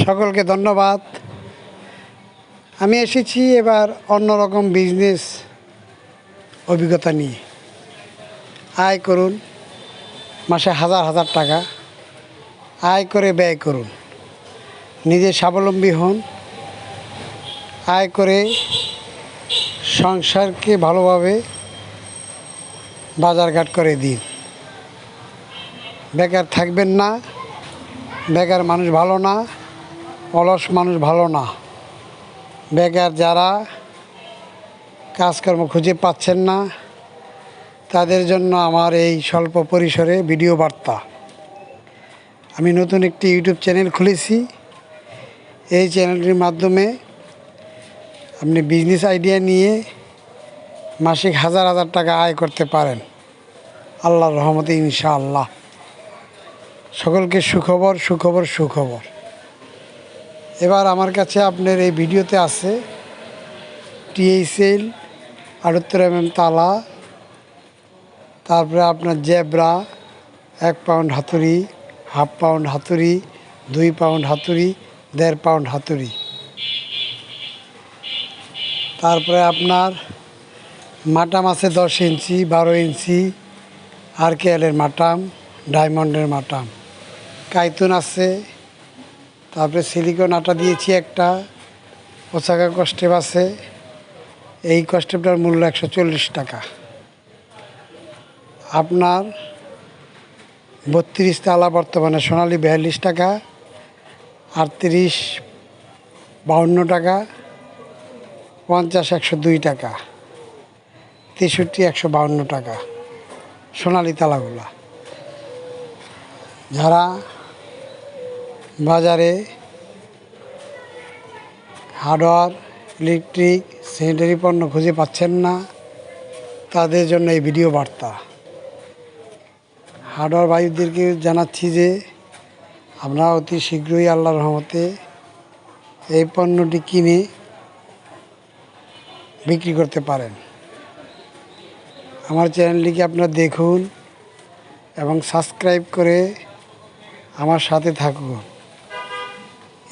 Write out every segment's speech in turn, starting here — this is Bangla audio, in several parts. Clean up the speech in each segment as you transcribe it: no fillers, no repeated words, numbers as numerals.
সকলকে ধন্যবাদ। আমি এসেছি এবার অন্যরকম বিজনেস অভিজ্ঞতা নিয়ে। আয় করুন, মাসে হাজার হাজার টাকা আয় করে ব্যয় করুন, নিজে স্বাবলম্বী হন, আয় করে সংসারকে ভালোভাবে বাজারঘাট করে দিন। বেকার থাকবেন না। বেকার মানুষ ভালো না, অলস মানুষ ভালো না। বেকার যারা কাজকর্ম খুঁজে পাচ্ছেন না, তাদের জন্য আমার এই স্বল্প পরিসরে ভিডিও বার্তা। আমি নতুন একটি ইউটিউব চ্যানেল খুলেছি। এই চ্যানেলটির মাধ্যমে আপনি বিজনেস আইডিয়া নিয়ে মাসিক হাজার হাজার টাকা আয় করতে পারেন আল্লাহর রহমতে, ইনশাআল্লাহ। সকলকে সুখবর সুখবর সুখবর। এবার আমার কাছে আপনার এই ভিডিওতে আছে THL 78 তালা, তারপরে আপনার জেব্রা 1 পাউন্ড হাতুড়ি, হাফ পাউন্ড হাতুড়ি, 2 পাউন্ড হাতুড়ি, 1.5 পাউন্ড হাতুড়ি। তারপরে আপনার মাটাম আছে 10 ইঞ্চি, 12 ইঞ্চি, RKL-এর মাটাম, ডায়মন্ডের মাটাম। কাইতুন আছে, তারপরে সিলিকন আটা দিয়েছি একটা, ওসাকা কস্টেপ আছে। এই কস্টেপটার মূল্য 140 টাকা। আপনার 32 তালা বর্তমানে সোনালী 42 টাকা, 38 52 টাকা, 50 102 টাকা, 63 152 টাকা সোনালী তালাগুলা। যারা বাজারে হার্ডওয়্যার, ইলেকট্রিক, স্যানিটারি পণ্য খুঁজে পাচ্ছেন না, তাদের জন্য এই ভিডিও বার্তা। হার্ডওয়্যার ভাইদেরকে জানাচ্ছি যে আপনারা অতি শীঘ্রই আল্লাহর রহমতে এই পণ্যটি কিনে বিক্রি করতে পারেন। আমার চ্যানেলটিকে আপনারা দেখুন এবং সাবস্ক্রাইব করে আমার সাথে থাকুন,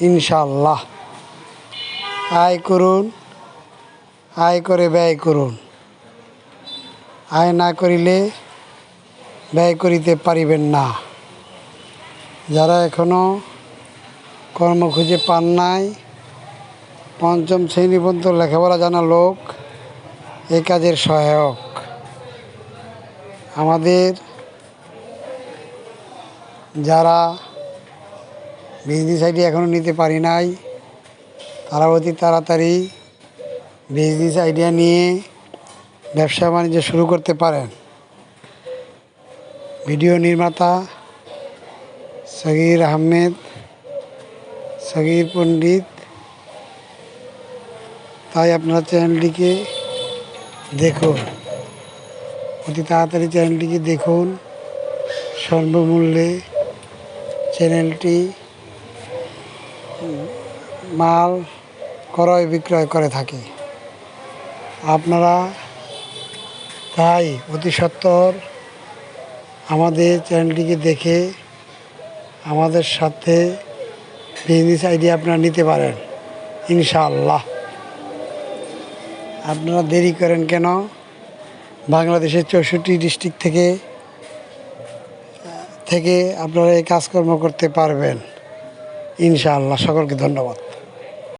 ইনশাআল্লাহ। আয় করুন, আয় করে ব্যয় করুন। আয় না করিলে ব্যয় করিতে পারিবেন না। যারা এখনও কর্ম খুঁজে পান নাই, 5ম শ্রেণী পর্যন্ত লেখাপড়া জানা লোক এই কাজের সহায়ক। আমাদের যারা বিজনেস আইডিয়া এখনও নিতে পারি নাই, তারা অতি তাড়াতাড়ি বিজনেস আইডিয়া নিয়ে ব্যবসা বাণিজ্য শুরু করতে পারেন। ভিডিও নির্মাতা সগির আহমেদ, সগির পণ্ডিত। তাই আপনারা চ্যানেলটিকে দেখুন, অতি তাড়াতাড়ি চ্যানেলটিকে দেখুন। স্বল্পমূল্যে চ্যানেলটি মাল ক্রয় বিক্রয় করে থাকে। আপনারা তাই অতি সত্বর আমাদের চ্যানেলটিকে দেখে আমাদের সাথে বিজনেস আইডিয়া আপনারা নিতে পারেন, ইনশাআল্লাহ। আপনারা দেরি করেন কেন? বাংলাদেশের 64 ডিস্ট্রিক্ট থেকে আপনারা এই কাজকর্ম করতে পারবেন, ইনশাআল্লাহ। সকলকে ধন্যবাদ।